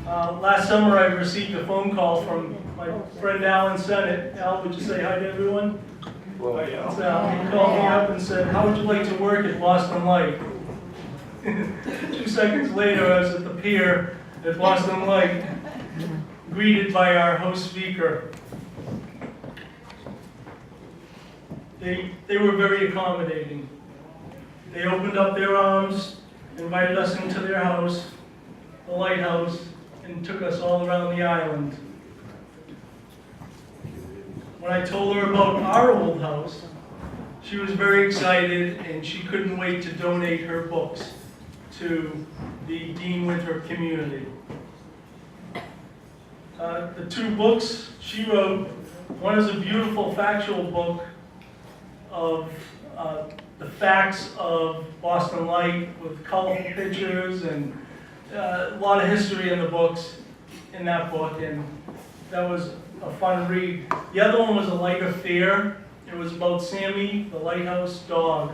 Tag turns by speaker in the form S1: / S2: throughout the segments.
S1: Last summer I received a phone call from my friend Alan Sennett. Al, would you say hi to everyone?
S2: Well,
S1: He called me up and said, how would you like to work at Boston Light? 2 seconds later, I was at the pier at Boston Light, greeted by our host speaker. They were very accommodating. They opened up their arms, invited us into their house, the Lighthouse, and took us all around the island. When I told her about our old house, she was very excited and she couldn't wait to donate her books to the Dean Winthrop community. The 2 books she wrote, one is a beautiful factual book of the facts of Boston Light with colorful pictures and a lot of history in the books, in that book, and that was a fun read. The other one was a light affair. It was about Sammy, the Lighthouse dog.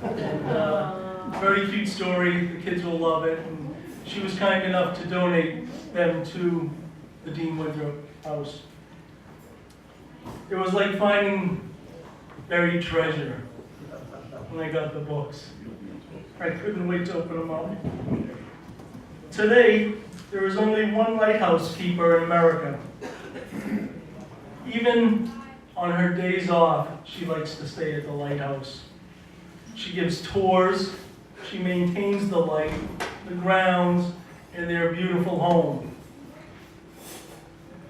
S1: And, very cute story. The kids will love it. And she was kind enough to donate them to the Dean Winthrop house. It was like finding buried treasure when I got the books. I couldn't wait to open them up. Today, there is only one lighthouse keeper in America. Even on her days off, she likes to stay at the lighthouse. She gives tours, she maintains the light, the grounds, and their beautiful home.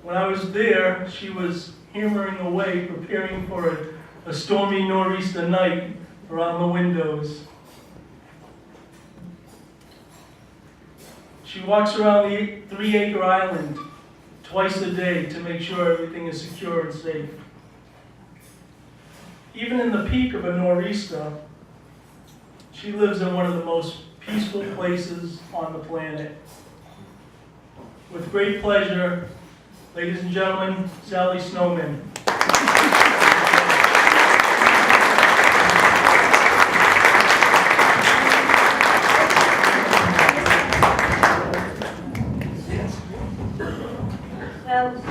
S1: When I was there, she was hammering away, preparing for a stormy nor'easter night around the windows. She walks around the 3-acre island twice a day to make sure everything is secure and safe. Even in the peak of a nor'easter, she lives in one of the most peaceful places on the planet. With great pleasure, ladies and gentlemen, Sally Snowman.
S3: Well,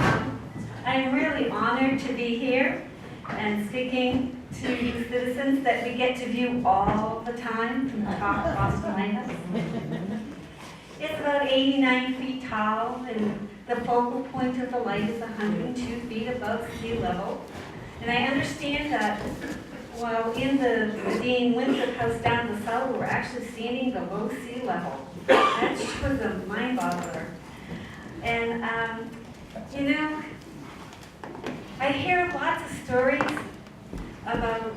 S3: I'm really honored to be here and speaking to you citizens that we get to view all the time from the top of Boston Lighthouse. It's about 89 feet tall, and the focal point of the light is 102 feet above sea level. And I understand that while in the Dean Winthrop house down the south, we're actually standing below sea level. That was a mind boggler. And you know, I hear lots of stories about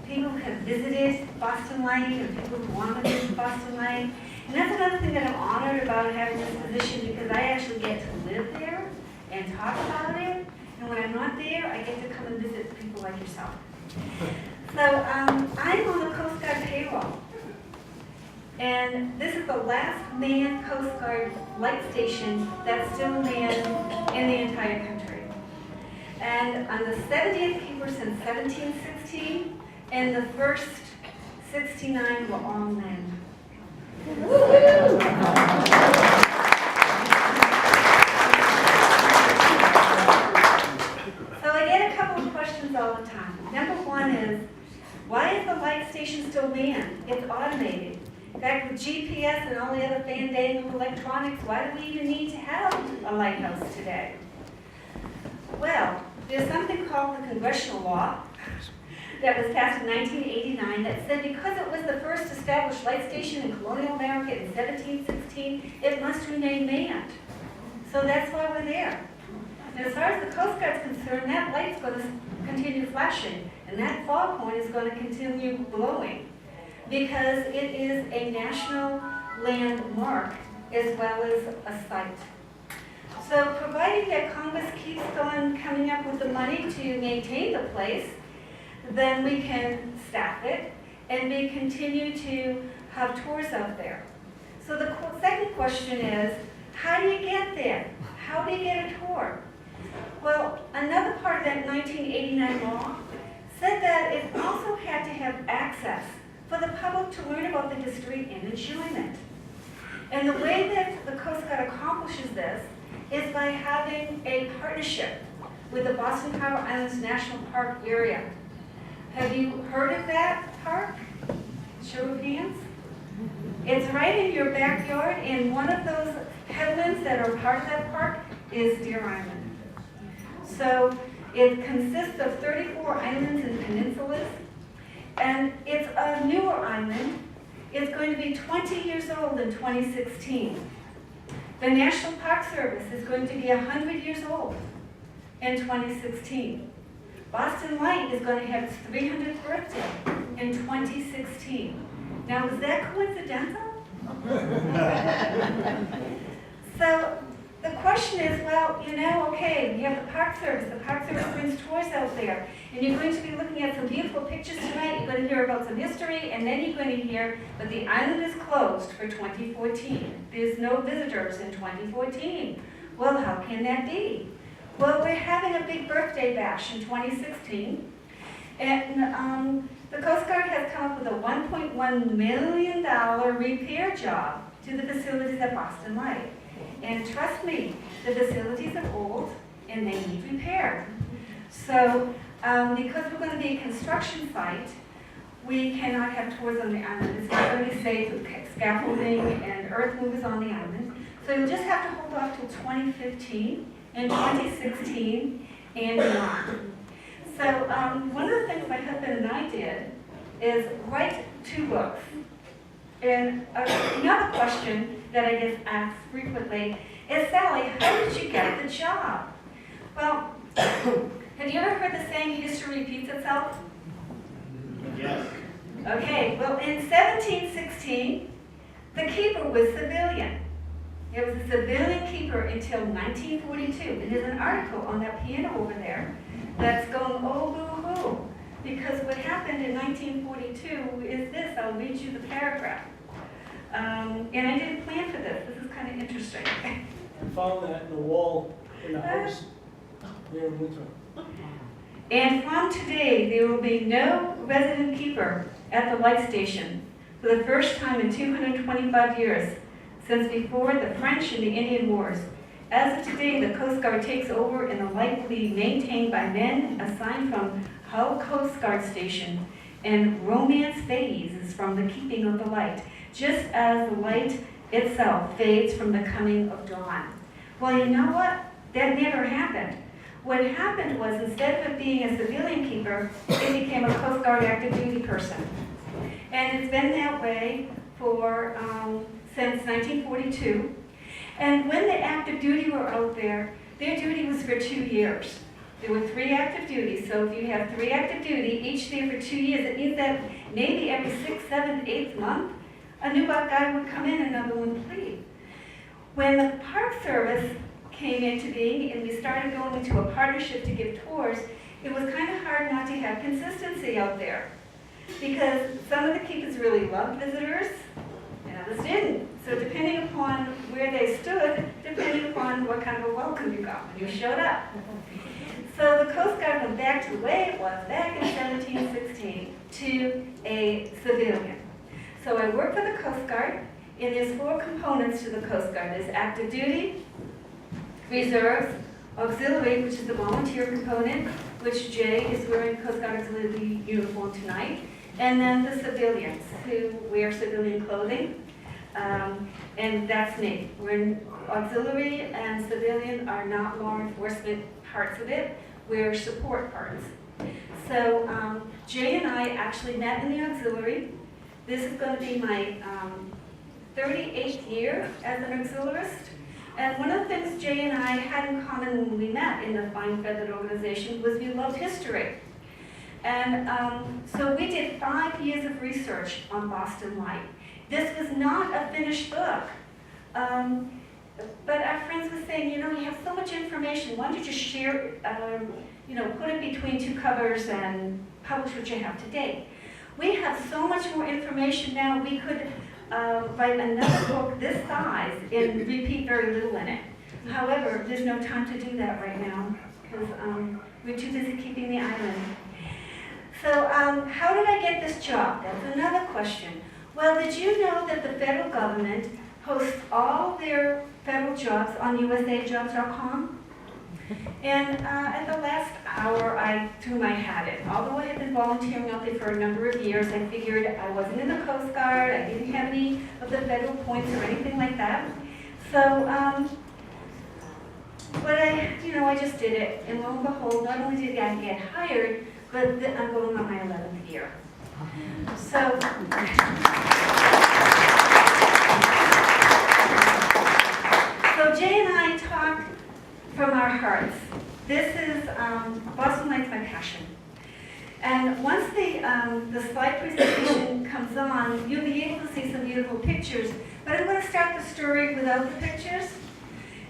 S3: people who have visited Boston Light and people who want to visit Boston Light. And that's another thing that I'm honored about having this position, because I actually get to live there and talk about it. And when I'm not there, I get to come and visit people like yourself. So I'm on the Coast Guard payroll. And this is the last manned Coast Guard light station that's still manned in the entire country. And I'm the 70th keeper since 1716, and the first 69 were all men. So I get a couple of questions all the time. Number one is, why is the light station still manned? It's automated. In fact, with GPS and all the other fandangled electronics, why do we even need to have a lighthouse today? Well, there's something called the Congressional Law that was passed in 1989 that said because it was the first established light station in colonial America in 1716, it must remain manned. So that's why we're there. And as far as the Coast Guard's concerned, that light's going to continue flashing, and that foghorn is going to continue blowing, because it is a national landmark as well as a site. So providing that Congress keeps on coming up with the money to maintain the place, then we can staff it and we continue to have tours out there. So the second question is, how do you get there? How do you get a tour? Well, another part of that 1989 law said that it also had to have access for the public to learn about the history and enjoyment. And the way that the Coast Guard accomplishes this is by having a partnership with the Boston Harbor Islands National Park area. Have you heard of that park? Show of hands. It's right in your backyard, and one of those headlands that are part of that park is Deer Island. So it consists of 34 islands and peninsulas, and it's a newer island. It's going to be 20 years old in 2016. The National Park Service is going to be 100 years old in 2016. Boston Light is going to have its 300th birthday in 2016. Now, is that coincidental? So the question is, well, you know, okay, you have the Park Service. The Park Service brings tours out there. And you're going to be looking at some beautiful pictures tonight. You're going to hear about some history, and then you're going to hear, but the island is closed for 2014. There's no visitors in 2014. Well, how can that be? Well, we're having a big birthday bash in 2016. And the Coast Guard has come up with a $1.1 million repair job to the facilities at Boston Light. And trust me, the facilities are old and they need repair. So because we're going to be a construction site, we cannot have tours on the island. It's not going to be safe with scaffolding and earth movers on the island. So you'll just have to hold off till 2015 and 2016 and beyond. So one of the things my husband and I did is write 2 books. And another question that I get asked frequently is, Sally, how did you get the job? Well, have you ever heard the saying, history repeats itself?
S2: Yes.
S3: Okay, well, in 1716, the keeper was civilian. It was a civilian keeper until 1942. And there's an article on that piano over there that's going, oh, boo-hoo. Because what happened in 1942 is this. I'll read you the paragraph. And I didn't plan for this. This is kind of interesting.
S2: I found that in the wall in the house there in Winthrop.
S3: And from today, there will be no resident keeper at the light station for the first time in 225 years, since before the French and the Indian Wars. As of today, the Coast Guard takes over and the light will be maintained by men assigned from Hull Coast Guard Station, and romance fades from the keeping of the light, just as the light itself fades from the coming of dawn. Well, you know what? That never happened. What happened was, instead of it being a civilian keeper, it became a Coast Guard active duty person. And it's been that way for since 1942. And when the active duty were out there, their duty was for 2 years. There were 3 active duties. So if you have 3 active duty, each there for 2 years, it means that maybe every 6th, 7th, 8th month, a new guy would come in, another one would leave. When the Park Service came into being and we started going into a partnership to give tours, it was kind of hard not to have consistency out there. Because some of the keepers really loved visitors, and others didn't. So depending upon where they stood, depending upon what kind of a welcome you got when you showed up. So the Coast Guard went back to the way it was back in 1716 to a civilian. So I work for the Coast Guard, and there's 4 components to the Coast Guard. There's active duty, reserves, auxiliary, which is the volunteer component, which Jay is wearing Coast Guard auxiliary uniform tonight, and then the civilians who wear civilian clothing, and that's me. We're in auxiliary and civilian are not law enforcement parts of it, we're support parts. So Jay and I actually met in the auxiliary. This is going to be my 38th year as an auxiliarist. And one of the things Jay and I had in common when we met in the Fine Feathered organization was we loved history. And so we did 5 years of research on Boston Light. This was not a finished book. But our friends were saying, you know, you have so much information. Why don't you just share, you know, put it between 2 covers and publish what you have to date. We have so much more information now, we could write another book this size and repeat very little in it. However, there's no time to do that right now because we're too busy keeping the island. So how did I get this job? That's another question. Well, did you know that the federal government hosts all their federal jobs on usajobs.com. And at the last hour, I threw my hat in. Although I had been volunteering out there for a number of years, I figured I wasn't in the Coast Guard, I didn't have any of the federal points or anything like that. So, but I just did it. And lo and behold, not only did I get hired, but I'm going on my 11th year. So, Jay and I talk from our hearts. This is, Boston Light's my passion. And once the slide presentation comes on, you'll be able to see some beautiful pictures. But I'm going to start the story without the pictures.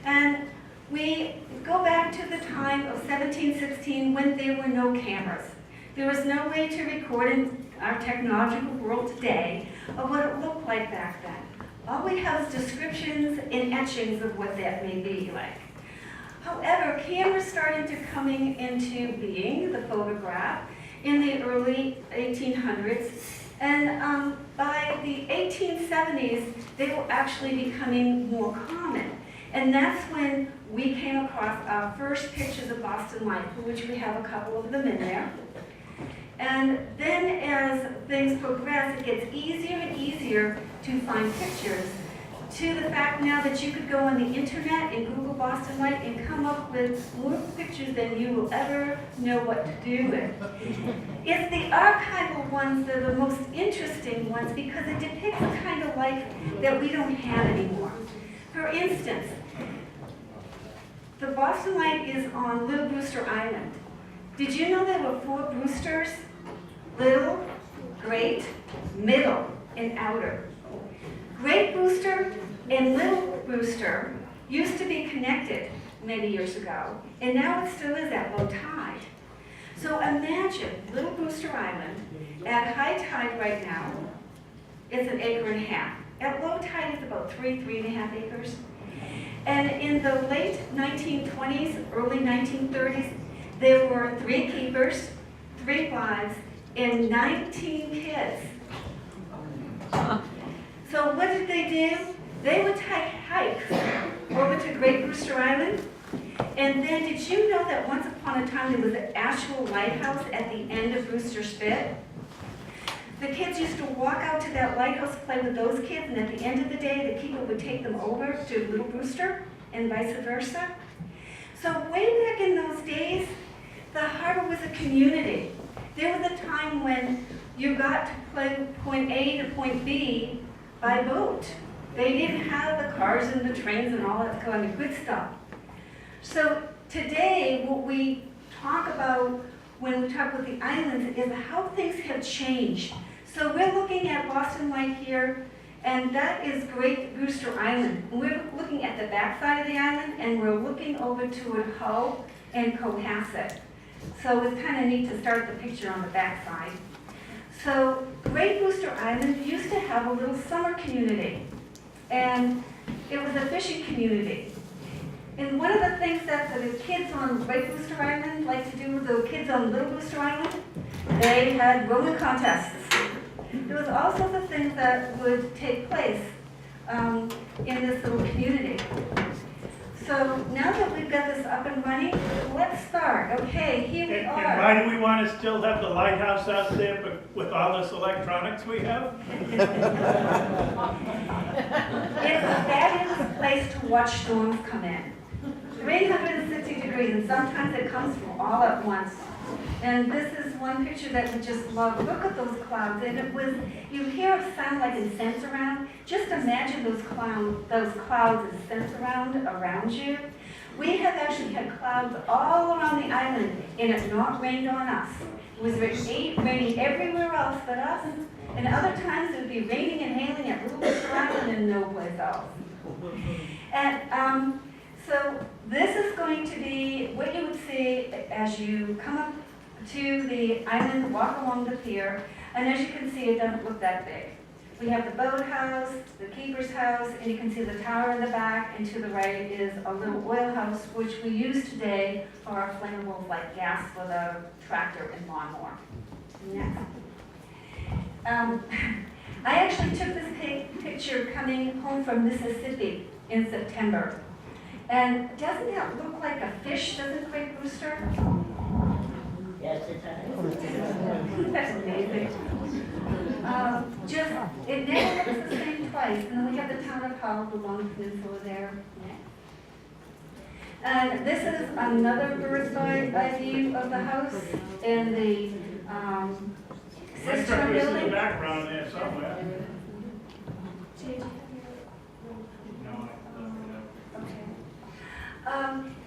S3: And we go back to the time of 1716 when there were no cameras. There was no way to record in our technological world today of what it looked like back then. All we have is descriptions and etchings of what that may be like. However, cameras started to coming into being, the photograph, in the early 1800s. And by the 1870s, they were actually becoming more common. And that's when we came across our first pictures of Boston Light, for which we have a couple of them in there. And then as things progress, it gets easier and easier to find pictures, to the fact now that you could go on the internet and Google Boston Light and come up with more pictures than you will ever know what to do with. It's the archival ones that are the most interesting ones because it depicts a kind of life that we don't have anymore. For instance, the Boston Light is on Little Brewster Island. Did you know there were 4 Brewsters? Little, Great, Middle, and Outer. Great Brewster and Little Brewster used to be connected many years ago, and now it still is at low tide. So imagine Little Brewster Island at high tide right now, it's 1.5 acres. At low tide, it's about 3.5 acres. And in the late 1920s, early 1930s, there were 3 keepers, 3 wives, and 19 kids. So what did they do? They would take hikes over to Great Brewster Island. And then did you know that once upon a time there was an actual lighthouse at the end of Brewster Spit? The kids used to walk out to that lighthouse, play with those kids, and at the end of the day, the keeper would take them over to Little Brewster and vice versa. So way back in those days, the harbor was a community. There was a time when you got to play point A to point B by boat. They didn't have the cars and the trains and all that kind of good stuff. So today, what we talk about when we talk about the islands is how things have changed. So we're looking at Boston Light here, and that is Great Brewster Island. And we're looking at the back side of the island, and we're looking over toward Hull and Cohasset. So it's kind of neat to start the picture on the back side. So Great Brewster Island used to have a little summer community, and it was a fishing community. And one of the things that the kids on Great Brewster Island like to do with the kids on Little Brewster Island, they had rowing contests. There was all sorts of things that would take place in this little community. So now that we've got this up and running, let's start. Okay, here we
S4: And
S3: are.
S4: why do we want to still have the lighthouse out there, but with all this electronics we have?
S3: It's a fabulous place to watch storms come in. 360 degrees, and sometimes it comes from all at once. And this is one picture that we just love. Look at those clouds. And it was, you hear a sound like incense around. Just imagine those clouds and scents around you. We have actually had clouds all around the island, and it not rained on us. It was raining everywhere else but us. And other times it would be raining and hailing at Little Brewster Island and no place else. And so this is going to be what you would see as you come up to the island, walk along the pier, and as you can see, it doesn't look that big. We have the boathouse, the keeper's house, and you can see the tower in the back, and to the right is a little oil house, which we use today for our flammables like gas for the tractor and lawnmower. Next. I actually took this picture picture coming home from Mississippi in September. And doesn't that look like a fish, doesn't Great Rooster?
S5: Yes, it does.
S3: That's amazing. It never looks the same twice. And then we have the town of Hull, the Long Peninsula there. And this is another bird's eye view of the house and the
S4: Winthrop
S3: sister
S4: is in the
S3: building.
S4: background there somewhere. No,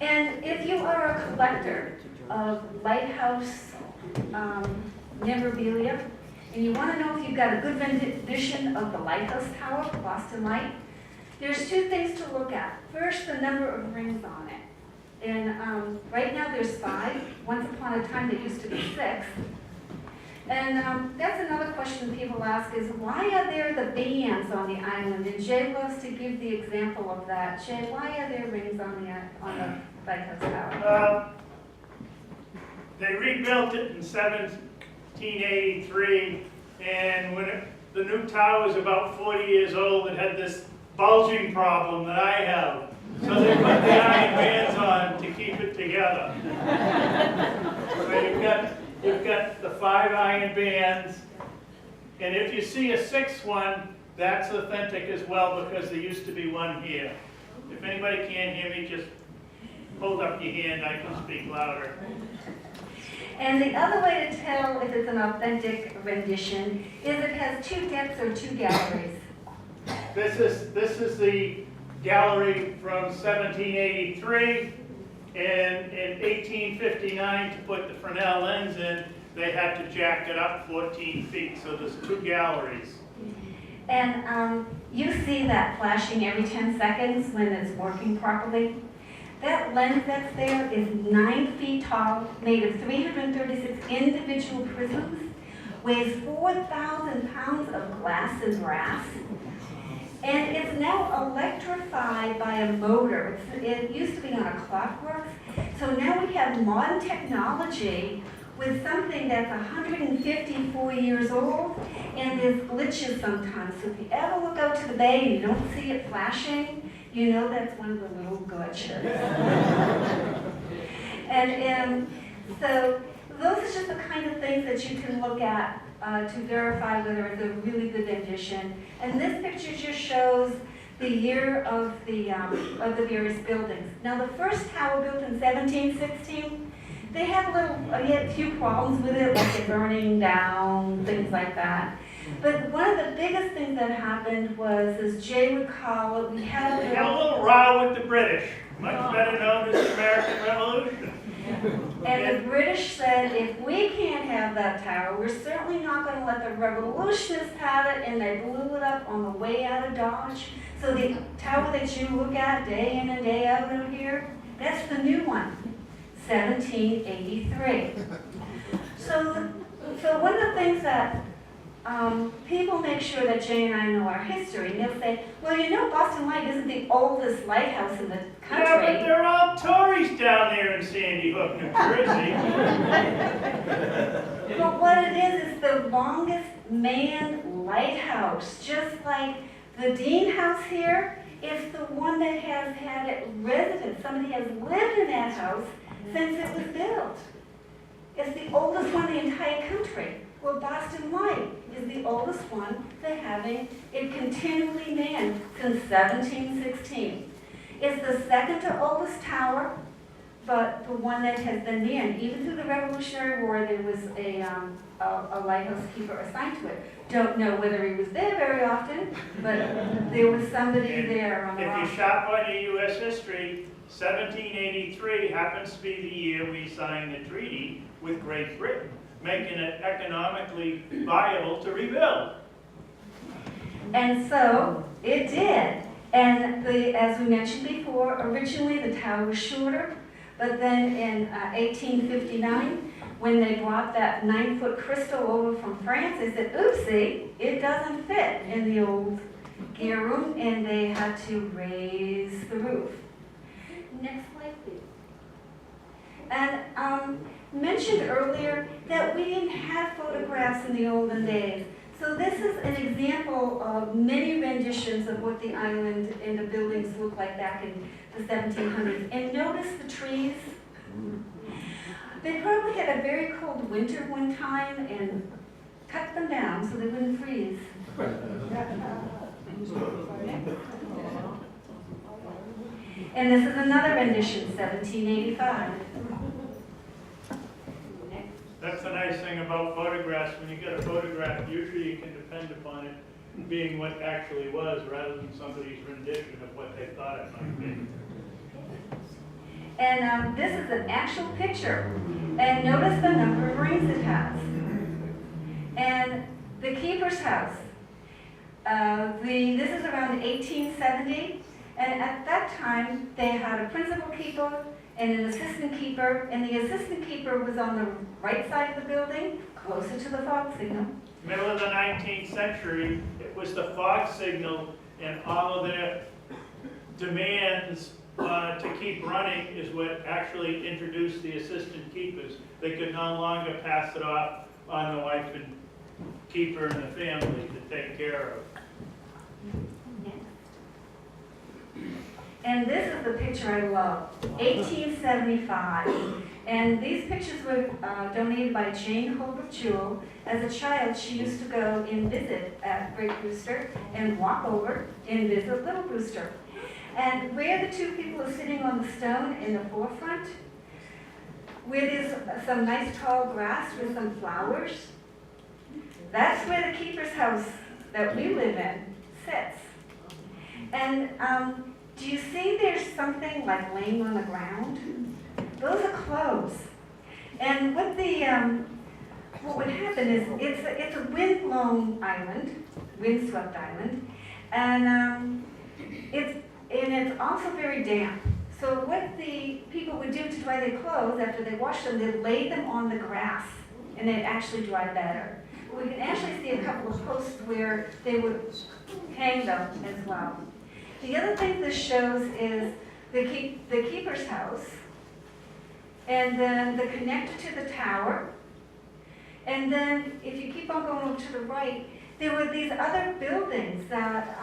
S3: And if you are a collector of Lighthouse memorabilia, and you want to know if you've got a good rendition of the Lighthouse Tower, Boston Light, there's two things to look at. First, the number of rings on it. And right now there's 5. Once upon a time there used to be 6. And that's another question people ask is, why are there the bands on the island? And Jay loves to give the example of that. Jay, why are there rings on the Lighthouse Tower?
S4: They rebuilt it in 1783, and when the new tower was about 40 years old, it had this bulging problem that I have. So they put the iron bands on to keep it together. So you've got the 5 iron bands, and if you see a 6th one, that's authentic as well because there used to be one here. If anybody can't hear me, just hold up your hand, I can speak louder.
S3: And the other way to tell if it's an authentic rendition is it has 2 decks or 2 galleries.
S4: This is the gallery from 1783, and in 1859, to put the Fresnel lens in, they had to jack it up 14 feet, so there's 2 galleries.
S3: And you see that flashing every 10 seconds when it's working properly. That lens that's there is 9 feet tall, made of 336 individual prisms, weighs 4,000 pounds of glass and brass, and it's now electrified by a motor. It used to be on a clockwork, so now we have modern technology with something that's 154 years old, and there's glitches sometimes. So if you ever look out to the bay and you don't see it flashing, you know that's one of the little glitches. and so those are just the kind of things that you can look at to verify whether it's a really good rendition. And this picture just shows the year of the various buildings. Now the first tower built in 1716, they had a few problems with it, like it burning down, things like that. But one of the biggest things that happened was, as Jay would call it, we had
S4: They had a little row with the British, much better known as the American Revolution.
S3: And the British said, if we can't have that tower, we're certainly not going to let the revolutionists have it, and they blew it up on the way out of Dodge. So the tower that you look at day in and day out over here, that's the new one, 1783. So one of the things that people make sure that Jay and I know our history, and they'll say, well, you know, Boston Light isn't the oldest lighthouse in the country.
S4: Yeah, but they're all tourists down there in Sandy Hook, New Jersey.
S3: But what it is the longest manned lighthouse, just like the Dean House here. It's the one that has had it resident. Somebody has lived in that house since it was built. It's the oldest one in the entire country. Well, Boston Light is the oldest one that having it continually manned since 1716. It's the second to oldest tower, but the one that has been manned. Even through the Revolutionary War, there was a lighthouse keeper assigned to it. Don't know whether he was there very often, but there was somebody there on the
S4: If you shop on your U.S. history, 1783 happens to be the year we signed the treaty with Great Britain, making it economically viable to rebuild.
S3: And so it did. And as we mentioned before, originally the tower was shorter, but then in 1859, when they brought that 9-foot crystal over from France, they said, oopsie, it doesn't fit in the old gear room, and they had to raise the roof. Next slide, please. And mentioned earlier that we didn't have photographs in the olden days. So So this is an example of many renditions of what the island and the buildings looked like back in the 1700s. And notice the trees. They probably had a very cold winter one time and cut them down so they wouldn't freeze. And this is another rendition, 1785.
S4: That's the nice thing about photographs. When you get a photograph, usually you can depend upon it being what actually was rather than somebody's rendition of what they thought it might be.
S3: And this is an actual picture. And notice the number of rings it has. And the keeper's house. This is around 1870. And at that time, they had a principal keeper and an assistant keeper. And the assistant keeper was on the right side of the building, closer to the fog signal.
S4: Middle of the 19th century, it was the fog signal and all of their demands to keep running is what actually introduced the assistant keepers. They could no longer pass it off on the wife and keeper and the family to take care of.
S3: And this is the picture I love, 1875. And these pictures were donated by Jane Holbrook Jewell. As a child, she used to go and visit at Great Brewster and walk over and visit Little Brewster. And where the two people are sitting on the stone in the forefront, where there's some nice tall grass with some flowers, that's where the keeper's house that we live in sits. And do you see there's something like laying on the ground? Those are clothes. And what would happen is it's a wind-blown island, windswept island, and it's also very damp. So what the people would do to dry their clothes after they washed them, they'd lay them on the grass, and they'd actually dry better. We can actually see a couple of posts where they would hang them as well. The other thing this shows is the keeper's house, and then the connector to the tower. And then if you keep on going over to the right, there were these other buildings that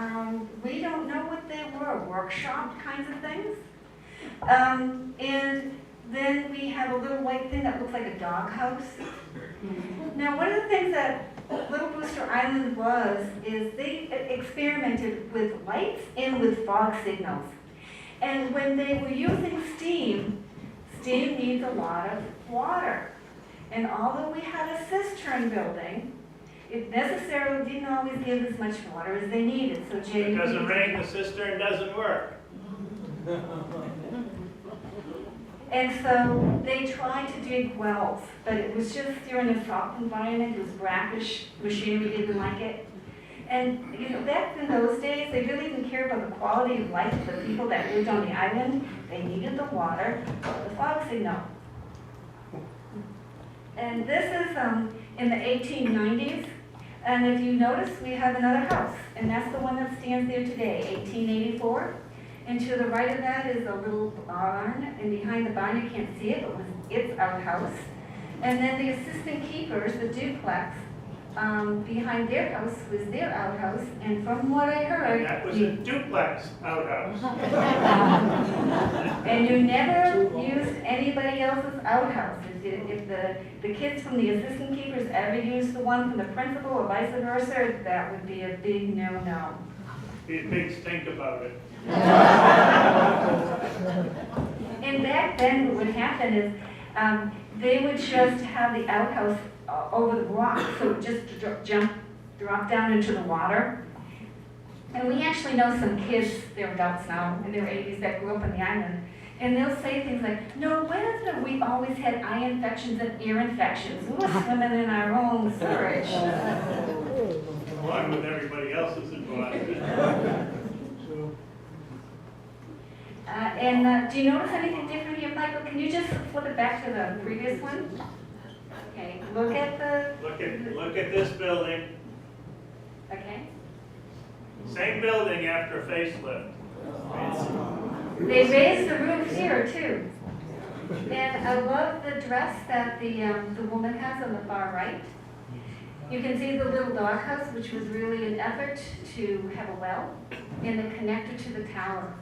S3: we don't know what they were, workshop kinds of things. And then we have a little white thing that looks like a doghouse. Now, one of the things that Little Brewster Island is they experimented with lights and with fog signals. And when they were using steam needs a lot of water. And although we had a cistern building, it necessarily didn't always give as much water as they needed. So
S4: If it doesn't rain, the cistern doesn't work.
S3: And so they tried to dig wells, but it was just, you're in a soft environment, it was brackish, machinery didn't like it. And you know, back in those days, they really didn't care about the quality of life of the people that lived on the island. They needed the water, the fog signal. And this is in the 1890s. And if you notice, we have another house, and that's the one that stands there today, 1884. And to the right of that is a little barn, and behind the barn, you can't see it, but it's our house. And then the assistant keepers, the duplex, behind their house was their outhouse, and from what I heard...
S4: That was a duplex outhouse.
S3: And you never used anybody else's outhouse. If the kids from the assistant keepers ever used the one from the principal or vice versa, that would be a big no-no.
S4: Be a big stink about it.
S3: And back then, what would happen is they would just have the outhouse over the rock, so it just drop down into the water. And we actually know some kids, they're adults now, in their 80s, that grew up on the island. And they'll say things like, no wonder we always had eye infections and ear infections. We were swimming in our own sewage.
S4: Along with everybody else's involved.
S3: And do you notice anything different here, Michael? Can you just flip it back to the previous one? Okay, look at the...
S4: Look at this building.
S3: Okay.
S4: Same building after a facelift.
S3: They raised the roof here, too. And I love the dress that the woman has on the far right. You can see the little doghouse, which was really an effort to have a well and a connector to the tower.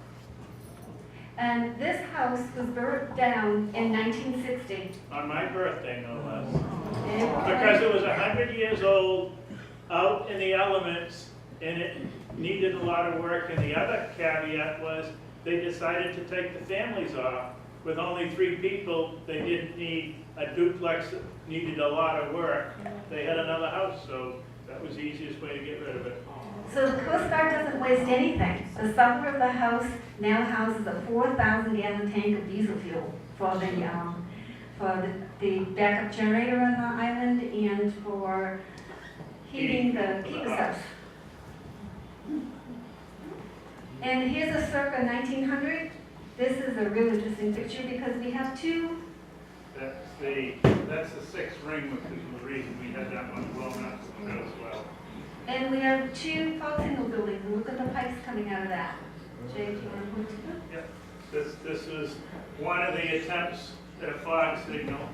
S3: And this house was burnt down in 1960.
S4: On my birthday, no less. Because it was 100 years old, out in the elements, and it needed a lot of work. And the other caveat was they decided to take the families off. With only 3 people, they didn't need a duplex that needed a lot of work. They had another house, so that was the easiest way to get rid of it.
S3: So the Coast Guard doesn't waste anything. The summer of the house now houses a 4,000-gallon tank of diesel fuel for the backup generator on the island and for heating the keeper's house. And here's a circa 1900. This is a real interesting picture because we have 2.
S4: That's the 6th ring, which is the reason we had that one blown up as well.
S3: And we have 2 fog signal buildings, and look at the pipes coming out of that. Jay, do you want to point to that?
S4: Yep. This was one of the attempts at a fog signal.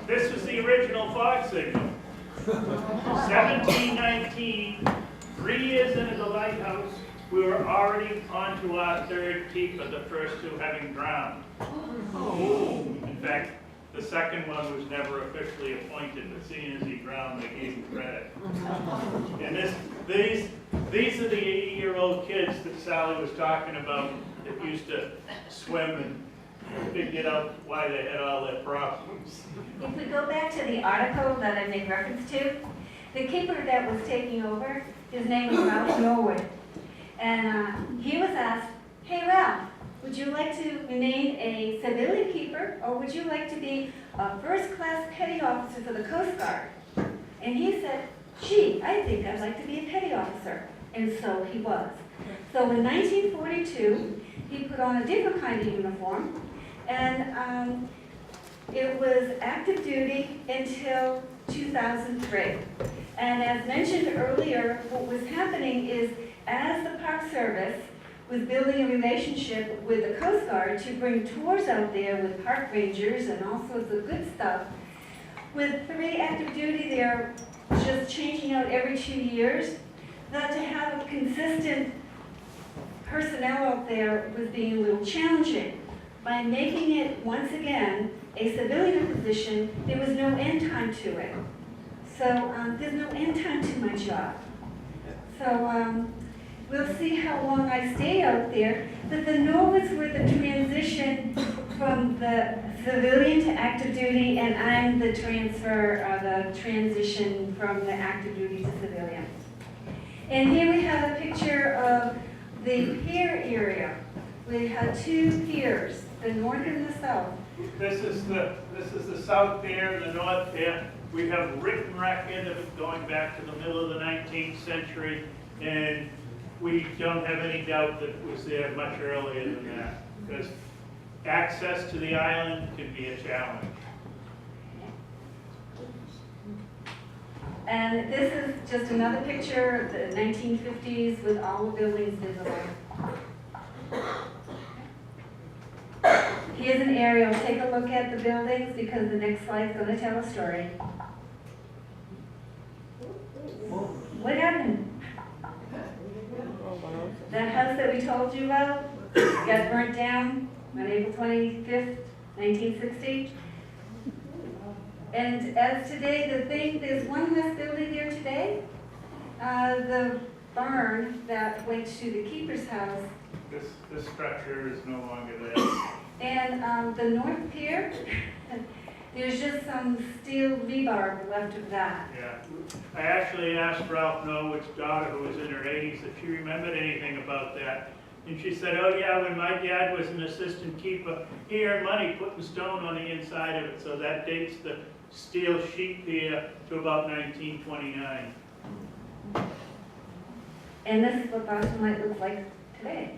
S4: This was the original fog signal. 1719, 3 years into the Lighthouse, we were already onto our 3rd keeper, the first 2 having drowned. In fact, the second one was never officially appointed, but seeing as he drowned, they gave him credit. And these are the 80-year-old kids that Sally was talking about that used to swim and figured out why they had all their problems.
S3: If we go back to the article that I made reference to, the keeper that was taking over, his name was Ralph Norwood. And he was asked, "Hey Ralph, would you like to remain a civilian keeper or would you like to be a first-class petty officer for the Coast Guard?" And he said, "Gee, I think I'd like to be a petty officer." And so he was. So in 1942, he put on a different kind of uniform, and it was active duty until 2003. And as mentioned earlier, what was happening is as the Park Service was building a relationship with the Coast Guard to bring tours out there with park rangers and all sorts of good stuff, with 3 active duty, they're just changing out every 2 years, that to have a consistent personnel out there was being a little challenging. By making it, once again, a civilian position, there was no end time to it. So there's no end time to my job. So we'll see how long I stay out there. But the Norwoods were the transition from the civilian to active duty, and I'm the transition from the active duty to civilian. And here we have a picture of the pier area. We had 2 piers, the north and the south.
S4: This is the south pier, the north pier. We have written record of it going back to the middle of the 19th century, and we don't have any doubt that it was there much earlier than that, because access to the island can be a challenge.
S3: And this is just another picture of the 1950s with all the buildings visible. Here's an aerial. Take a look at the buildings because the next slide's going to tell a story. What happened? That house that we told you about got burnt down on April 25th, 1960. And as today, there's one less building there today. The barn that went to the keeper's house.
S4: This structure is no longer there.
S3: And the north pier, there's just some steel rebar left of that.
S4: Yeah. I actually asked Ralph Norwood's daughter, who was in her 80s, if she remembered anything about that. And she said, "Oh yeah, when my dad was an assistant keeper, he earned money putting stone on the inside of it." So that dates the steel sheet pier to about 1929.
S3: And this is what Boston Light looks like today.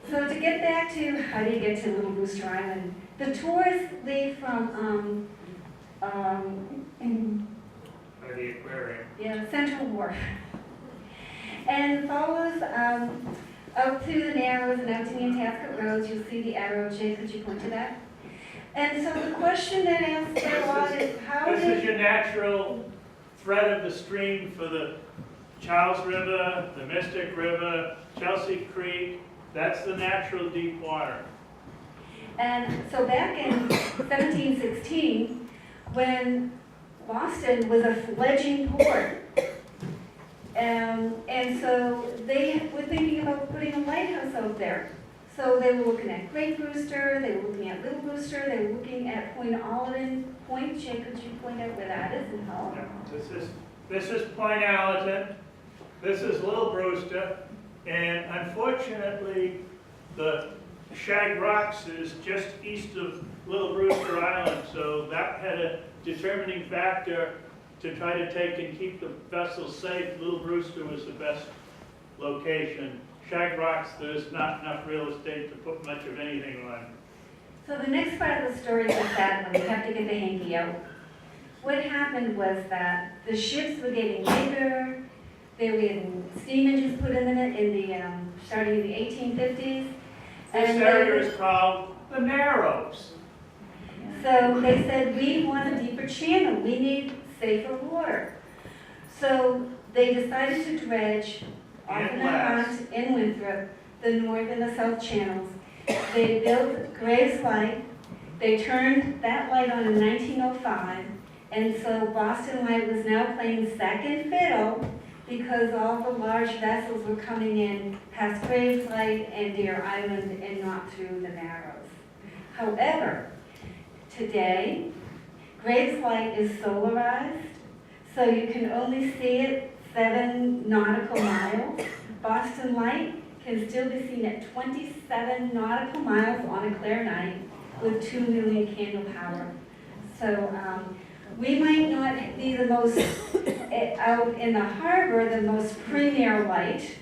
S3: So to get back to how do you get to Little Booster Island, the tours leave from
S4: By the aquarium.
S3: Central Wharf. and follows out through the Narrows and out to Nantasket Roads. You'll see the arrow, Jay, could you point to that? And so the question that asked a lot is how
S4: This is
S3: did,
S4: your natural thread of the stream for the Charles River, the Mystic River, Chelsea Creek. That's the natural deep water.
S3: and so back in 1716, when Boston was a fledgling port, and so they were thinking about putting a lighthouse out there. So they were looking at Great Brewster, they were looking at Little Brewster, they were looking at Point Allerton. Point, Jay, could you point out where that is and how?
S4: This is Point Allerton. This is Little Brewster. And unfortunately, the Shag Rocks is just east of Little Brewster Island. So that had a determining factor to try to take and keep the vessels safe. Little Brewster was the best location. Shag Rocks, there's not enough real estate to put much of anything on.
S3: So the next part of the story is a sad one. We have to get the hanky out. What happened was that the ships were getting bigger. They were getting steam engines put in them starting in the 1850s.
S4: This area is called the Narrows.
S3: So they said, we want a deeper channel. We need safer water. So they decided to dredge off in the hunt in Winthrop, the north and the south channels. They built Graves Light. They turned that light on in 1905. And so Boston Light was now playing second fiddle because all the large vessels were coming in past Graves Light and Deer Island and not through the Narrows. However, today, Graves Light is solarized, so you can only see it 7 nautical miles. Boston Light can still be seen at 27 nautical miles on a clear night with 2 million candle power. So we might not be the most, out in the harbor, the most premier light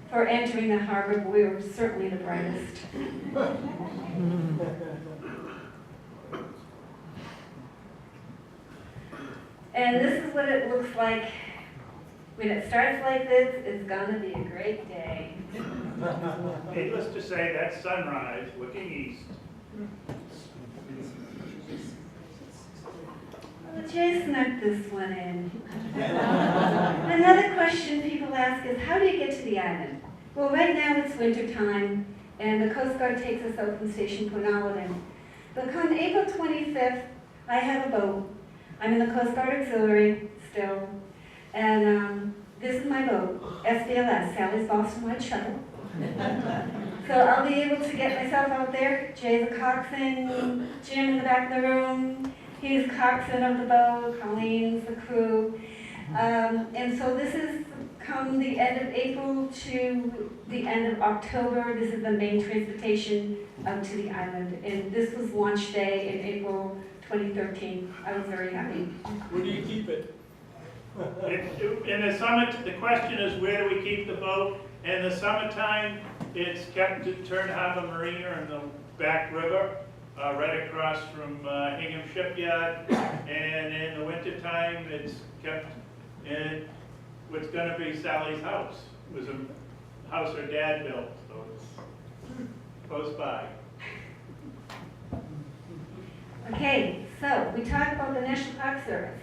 S3: for entering the harbor, but we were certainly the brightest. And this is what it looks like. When it starts like this, it's gonna be a great day.
S4: Needless to say, that's sunrise looking east.
S3: Well, Jay snuck this one in. Another question people ask is, how do you get to the island? Well, right now it's winter time, and the Coast Guard takes us out from Station Point Allerton. But come April 25th, I have a boat. I'm in the Coast Guard Auxiliary still, and this is my boat, SBLS, Sally's Boston Light Shuttle. So I'll be able to get myself out there. Jay's a coxswain, Jim in the back of the room, he's coxswain of the boat, Colleen's the crew. And so this is come the end of April to the end of October. This is the main transportation out to the island. And this was launch day in April 2013. I was very happy.
S2: Where do you keep it?
S4: In the summer, the question is, where do we keep the boat? In the summertime, it's kept at Turn Harbor Marina in the back river, right across from Hingham Shipyard. And in the wintertime, it's kept in what's going to be Sally's house. It was a house her dad built, so it's close by.
S3: Okay, so we talked about the National Park Service.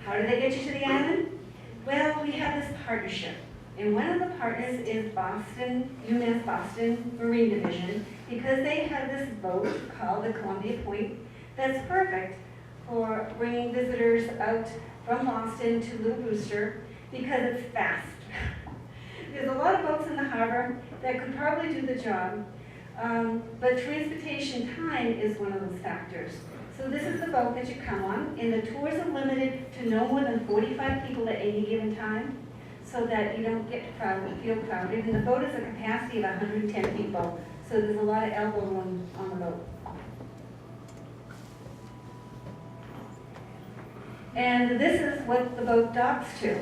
S3: How do they get you to the island? Well, we have this partnership. And one of the partners is UMass Boston Marine Division, because they have this boat called the Columbia Point that's perfect for bringing visitors out from Boston to Little Brewster because it's fast. There's a lot of boats in the harbor that could probably do the job, but transportation time is one of those factors. So this is the boat that you come on, and the tours are limited to no more than 45 people at any given time, so that you don't get feel crowded. And the boat has a capacity of 110 people, so there's a lot of elbow room on the boat. And this is what the boat docks to.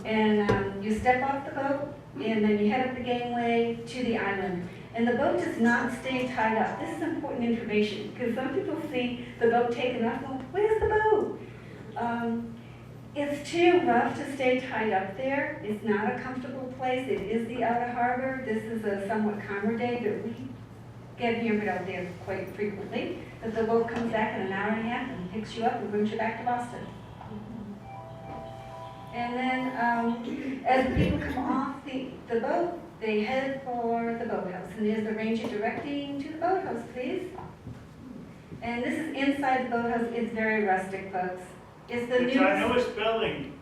S3: And you step off the boat, and then you head up the gangway to the island. And the boat does not stay tied up. This is important information, because some people see the boat taken off, well, where's the boat? It's too rough to stay tied up there. It's not a comfortable place. It is the outer harbor. This is a somewhat calmer day, but we get hammered out there quite frequently. But the boat comes back in an hour and a half and picks you up and brings you back to Boston. And then as people come off the boat, they head for the boathouse. And there's the ranger directing to the boathouse, please. And this is inside the boathouse. It's very rustic, folks. It's the
S4: It's our
S3: newest.
S4: newest building,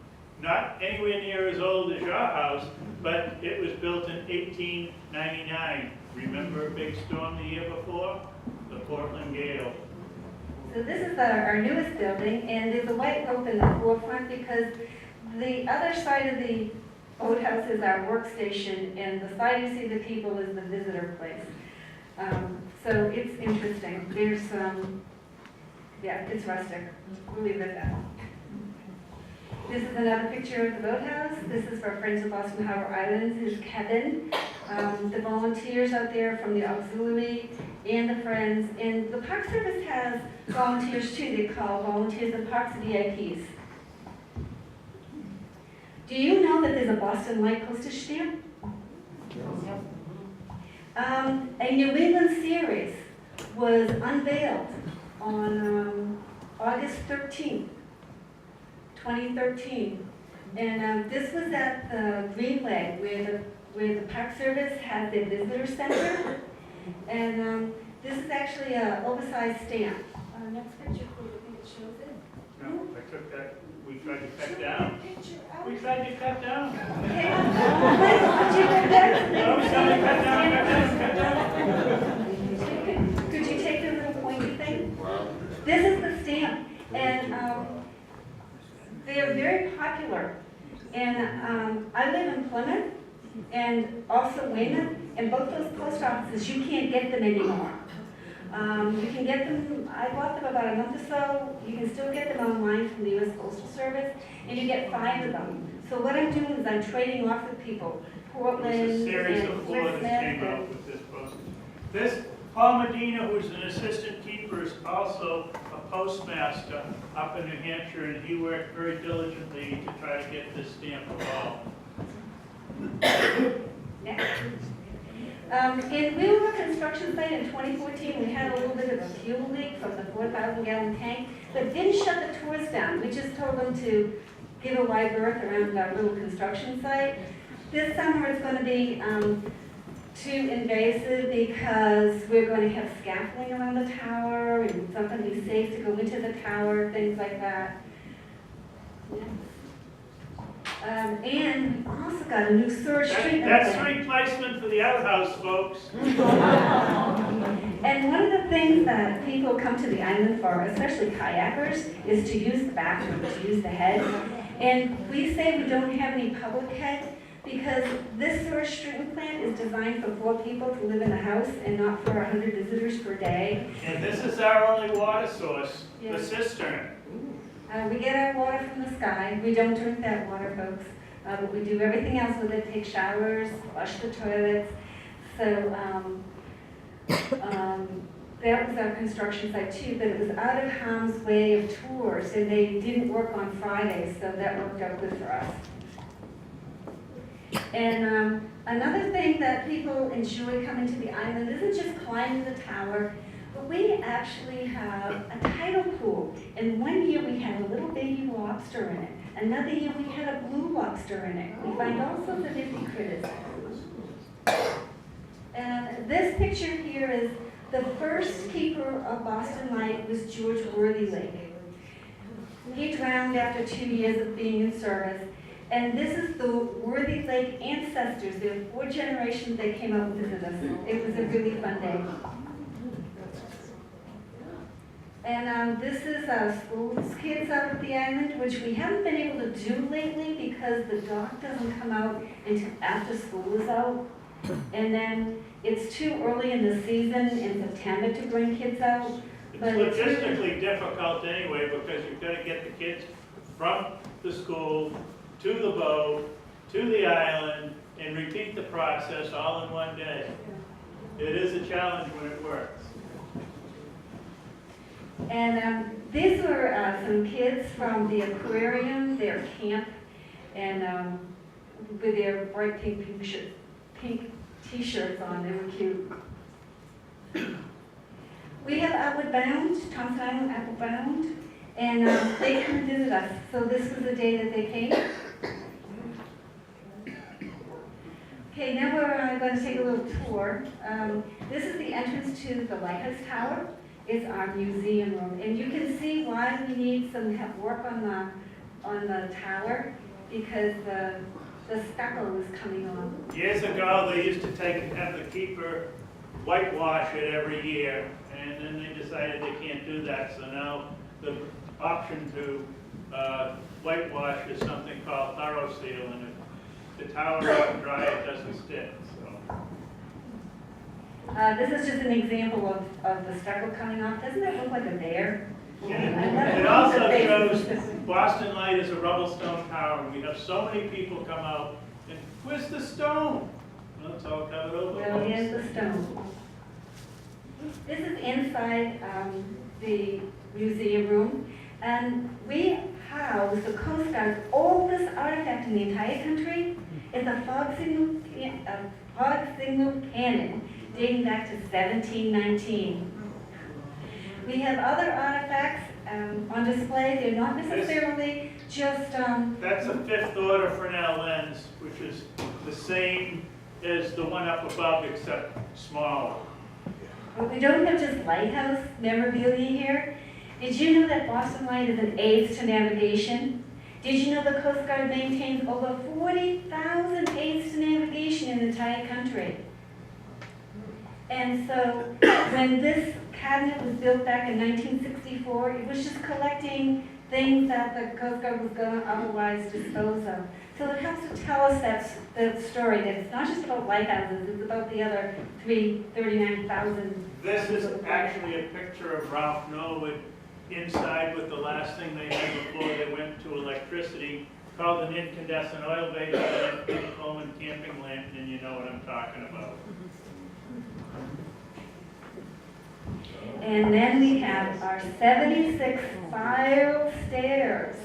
S4: not anywhere near as old as your house, but it was built in 1899. Remember a big storm the year before? The Portland Gale.
S3: So this is our newest building, and there's a white rope in the forefront because the other side of the boathouse is our workstation, and the side you see the people is the visitor place. So it's interesting. There's yeah, it's rustic. We'll leave it at that. This is another picture of the boathouse. This is for Friends of Boston Harbor Islands. This is Kevin. The volunteers out there from the auxiliary and the Friends. And the Park Service has volunteers too. They call volunteers the Parks VIPs. Do you know that there's a Boston Light postage stamp? A New England series was unveiled on August 13th, 2013. And this was at the Greenway where the Park Service has their visitor center. And this is actually an oversized stamp. Next picture, please. I think it shows it.
S4: No, I took that, we tried to cut down.
S3: Picture out.
S4: We tried to cut down.
S3: Okay, could you go back to the-
S4: No, we tried to cut down, cut down.
S3: Could you take the little pointy thing? This is the stamp, and they are very popular. And I live in Plymouth and also Weymouth, and both those post offices, you can't get them anymore. You can get them, I bought them about a month or so. You can still get them online from the U.S. Postal Service, and you get 5 of them. So what I'm doing is I'm trading off with people. Portland
S4: There's a series
S3: and
S4: of 4 that
S3: Smith
S4: came out
S3: and
S4: with this post. This, Paul Medina, who's an assistant keeper, is also a postmaster up in New Hampshire, and he worked very diligently to try to get this stamp evolved.
S3: next. And we were a construction site in 2014. We had a little bit of a fuel leak from the 4,000-gallon tank, but didn't shut the tours down. We just told them to give a wide berth around our little construction site. This summer it's going to be too invasive because we're going to have scaffolding around the tower, and it's not going to be safe to go into the tower, things like that. And we also got a new sewage treatment
S4: That's
S3: plant.
S4: a replacement for the outhouse, folks.
S3: And one of the things that people come to the island for, especially kayakers, is to use the bathroom, to use the head. And we say we don't have any public head because this sewage treatment plant is designed for 4 people to live in a house and not for 100 visitors per day.
S4: And this is our only water source,
S3: Yeah.
S4: the cistern.
S3: We get our water from the sky. We don't drink that water, folks. But we do everything else with it, take showers, flush the toilets. So that was our construction site too, but it was out of harm's way of tours, and they didn't work on Fridays, so that worked out good for us. And another thing that people enjoy coming to the island isn't just climbing the tower, but we actually have a tidal pool. And one year we had a little baby lobster in it. Another year we had a blue lobster in it. We find all sorts of nifty critters. And this picture here is the first keeper of Boston Light was George Worthylake. He drowned after 2 years of being in service. And this is the Worthylake ancestors. There are 4 generations that came up with us. It was a really fun day. And this is school kids out at the island, which we haven't been able to do lately because the dock doesn't come out until after school is out. And then it's too early in the season in September to bring kids out.
S4: It's
S3: But it's really,
S4: logistically difficult anyway because you've got to get the kids from the school to the boat, to the island, and repeat the process all in one day. It is a challenge when it works.
S3: And these were some kids from the aquarium, their camp, and with their bright pink t-shirts on. They were cute. We have Outward Bound, Thomson Island Outward Bound, and they come and visit us. So this was the day that they came. Okay, now we're going to take a little tour. This is the entrance to the Lighthouse Tower. It's our museum room, and you can see why we need some work on the tower, because the stucco is coming on.
S4: Years ago, they used to have the keeper whitewash it every year, and then they decided they can't do that, so now the option to whitewash is something called thorough seal, and if the tower is dry, it doesn't stick, so.
S3: This is just an example of the stucco coming off. Doesn't that look like a bear?
S4: Yeah. It also shows Boston Light is a rubble stone tower, and we have so many people come out, and where's the stone? Well, it's all covered over.
S3: Well, here's the stone. This is inside the museum room, and we house the Coast Guard's oldest artifact in the entire country. It's a fog signal cannon dating back to 1719. We have other artifacts on display. They're not necessarily just...
S4: That's a 5th order Fresnel lens, which is the same as the one up above, except smaller.
S3: But we don't have just Lighthouse memorabilia here. Did you know that Boston Light is an aids to navigation? Did you know the Coast Guard maintains over 40,000 aids to navigation in the entire country? And so when this cabinet was built back in 1964, it was just collecting things that the Coast Guard was going to otherwise dispose of. So it helps to tell us that story, that it's not just about lighthouses, it's about the other 39,000.
S4: This is actually a picture of Ralph Norwood inside with the last thing they had before they went to electricity, called an incandescent oil vapor and a Coleman camping lamp, and you know what I'm talking about.
S3: And then we have our 76 spiral stairs.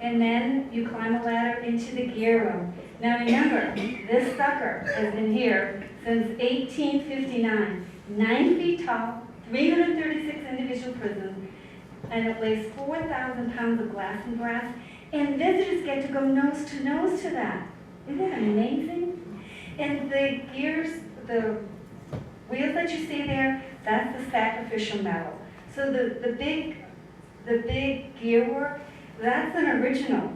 S3: And then you climb a ladder into the gear room. Now remember, this sucker has been here since 1859. 9 feet tall, 336 individual prisons, and it weighs 4,000 pounds of glass and brass. And visitors get to go nose to that. Isn't that amazing? And the gears, the wheels that you see there, that's the sacrificial metal. So the big gear work, that's an original.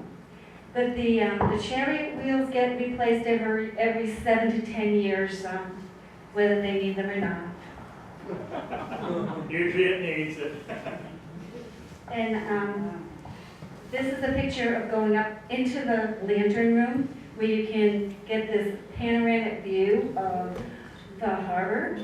S3: But the chariot wheels get replaced every 7 to 10 years, whether they need them or not.
S4: Usually it needs it.
S3: And this is a picture of going up into the lantern room, where you can get this panoramic view of the harbor.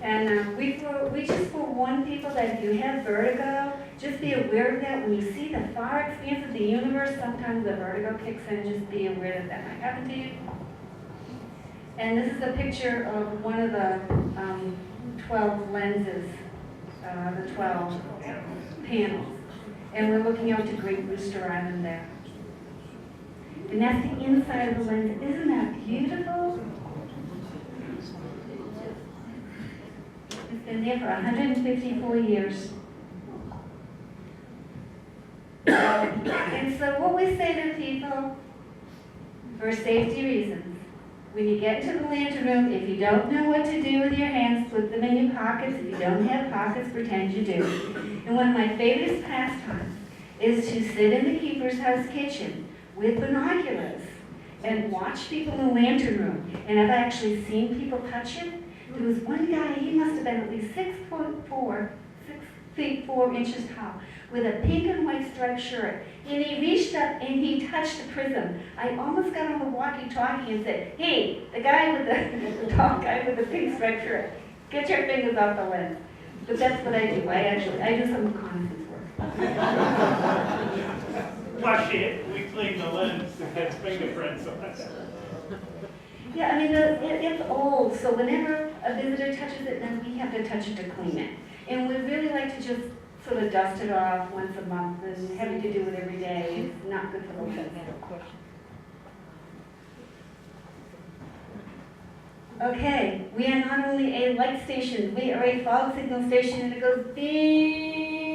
S3: And we just forewarn people that if you have vertigo, just be aware of that. When you see the far expanse of the universe, sometimes the vertigo kicks in. Just be aware that that might happen to you. And this is a picture of one of the 12 lenses, the 12 panels. And we're looking out to Great Rooster Island there. And that's the inside of the lens. Isn't that beautiful? It's been there for 154 years. And so what we say to people, for safety reasons, when you get into the lantern room, if you don't know what to do with your hands, put them in your pockets. If you don't have pockets, pretend you do. And one of my favorite pastimes is to sit in the keeper's house kitchen with binoculars and watch people in the lantern room. And I've actually seen people touch it. There was one guy, he must have been at least 6 feet 4 inches tall, with a pink and white striped shirt. And he reached up and he touched the prism. I almost got on the walkie-talkie and said, "Hey, the guy with the tall guy with the pink striped shirt, get your fingers off the lens." But that's what I do. I do some reconnaissance work.
S4: Wash it, we clean the lens to get fingerprints on it.
S3: Yeah, I mean, it's old, so whenever a visitor touches it, then we have to touch it to clean it. And we really like to just sort of dust it off once a month, and having to do it every day is not good for the pets. Okay, we are not only a light station, we are a fog signal station, and it goes beep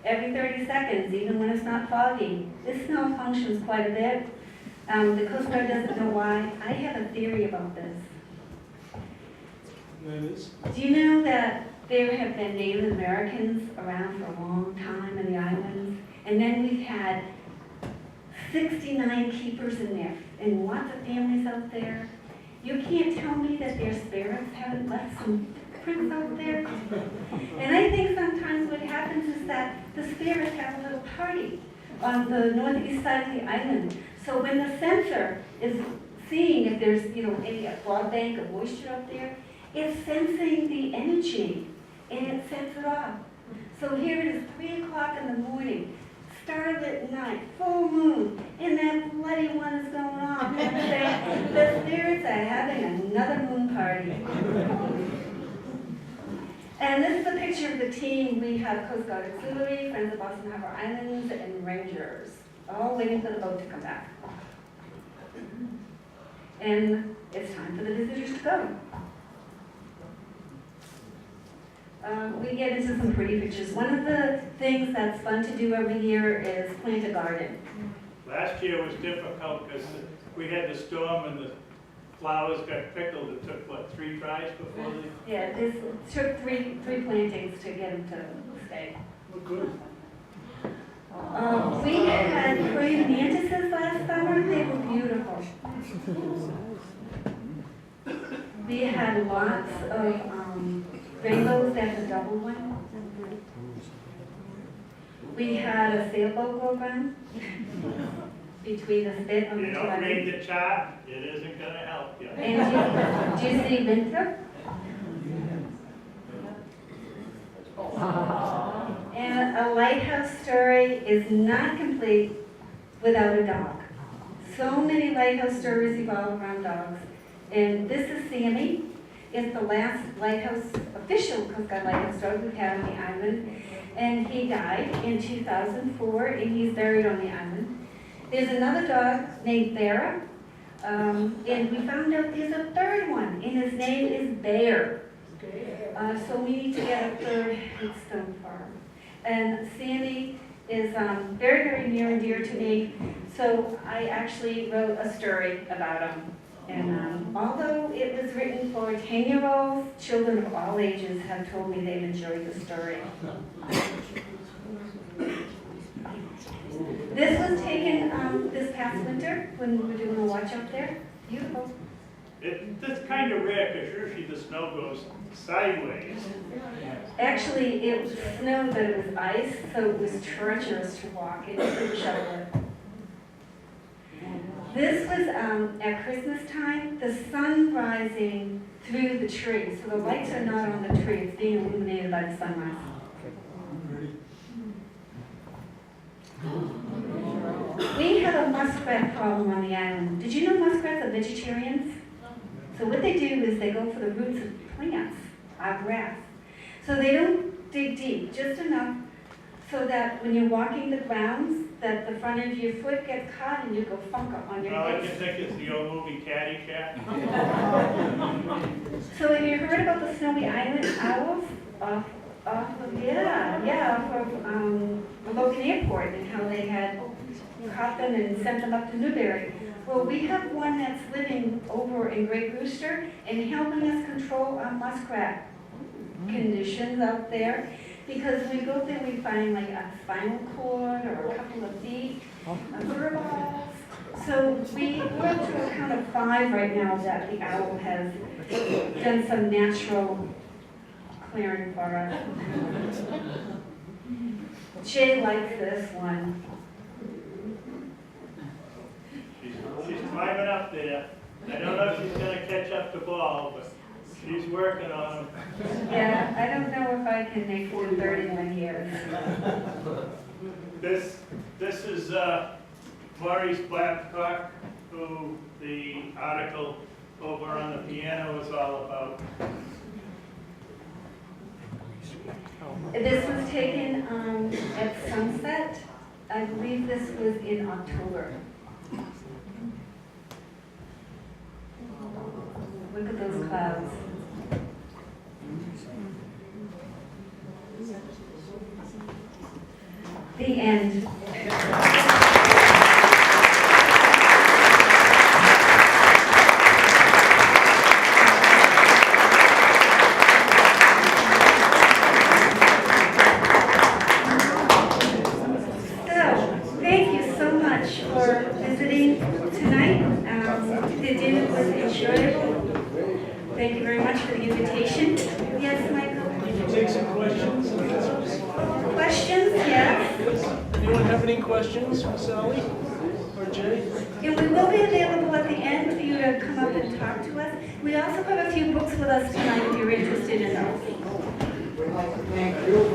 S3: every 30 seconds, even when it's not foggy. This now functions quite a bit. The Coast Guard doesn't know why. I have a theory about this.
S2: That is,
S3: Do you know that there have been Native Americans around for a long time in the islands? And then we've had 69 keepers in there, and lots of families out there. You can't tell me that their spirits haven't left some prints out there. And I think sometimes what happens is that the spirits have a little party on the northeast side of the island. So when the sensor is seeing if there's, any flood bank of moisture up there, it's sensing the energy and it sets it off. So here it is, 3 o'clock in the morning, starlit night, full moon, and that bloody one is going off. And saying, the spirits are having another moon party. And this is a picture of the team. We have Coast Guard Auxiliary, Friends of Boston Harbor Islands, and Rangers, all waiting for the boat to come back. And it's time for the visitors to go. We get into some pretty pictures. One of the things that's fun to do every year is plant a garden.
S4: Last year was difficult because we had the storm and the flowers got pickled. It took, 3 tries before they...
S3: Yeah, this took three plantings to get them to stay.
S2: look good.
S3: We had praying mantises last summer. They were beautiful. We had lots of rainbows. That's a double one. We had a sailboat go around between the spit on
S4: You
S3: the
S4: don't
S3: two
S4: read the chart, it isn't going to help you.
S3: And do you see Winthrop? And a lighthouse story is not complete without a dog. So many lighthouse stories evolve around dogs. And this is Sammy. It's the last lighthouse, official Coast Guard lighthouse dog we've had on the island. And he died in 2004, and he's buried on the island. There's another dog named Vera. And we found out there's a third one, and his name is Bear. So we need to get a third headstone for him. And Sandy is very, very near and dear to me, so I actually wrote a story about him. And although it was written for 10-year-olds, children of all ages have told me they've enjoyed the story. This was taken this past winter when we were doing a watch out there. Beautiful.
S4: It's kind of rare because usually the snow goes sideways.
S3: Actually, it was snow, but it was ice, so it was treacherous to walk. It was shovel. This was at Christmas time, the sun rising through the tree. So the lights are not on the tree, it's being illuminated by the sunrise. We have a muskrat problem on the island. Did you know muskrats are vegetarians? So what they do is they go for the roots of plants, our grass. So they don't dig deep, just enough so that when you're walking the grounds, that the front of your foot gets caught and you go funka on your
S4: Well, I
S3: face.
S4: can think it's the old movie Caddyshack.
S3: So have you heard about the Snowy Island owls off of Logan Airport and how they had caught them and sent them up to Newberry? Well, we have one that's living over in Great Rooster and helping us control our muskrat conditions out there. Because when we go there, we find like a spinal cord or a couple of feet, fur balls. So we're up to a count of 5 right now that the owl has done some natural clearing for us. Jay likes this one.
S4: She's climbing up there. I don't know if she's going to catch up the ball, but she's working on them.
S3: Yeah, I don't know if I can make it in 31 years.
S4: This is Maurice Babcock, who the article over on the piano is all about.
S3: This was taken at sunset. I believe this was in October. Look at those clouds. The end. For visiting tonight. The dinner was enjoyable. Thank you very much for the invitation. Yes, Michael?
S2: Can you take some questions and answers?
S3: Questions? Yes.
S2: Anyone have any questions for Sally or Jay?
S3: And we will be available at the end for you to come up and talk to us. We also have a few books with us tonight if you're interested in those.
S2: Thank you.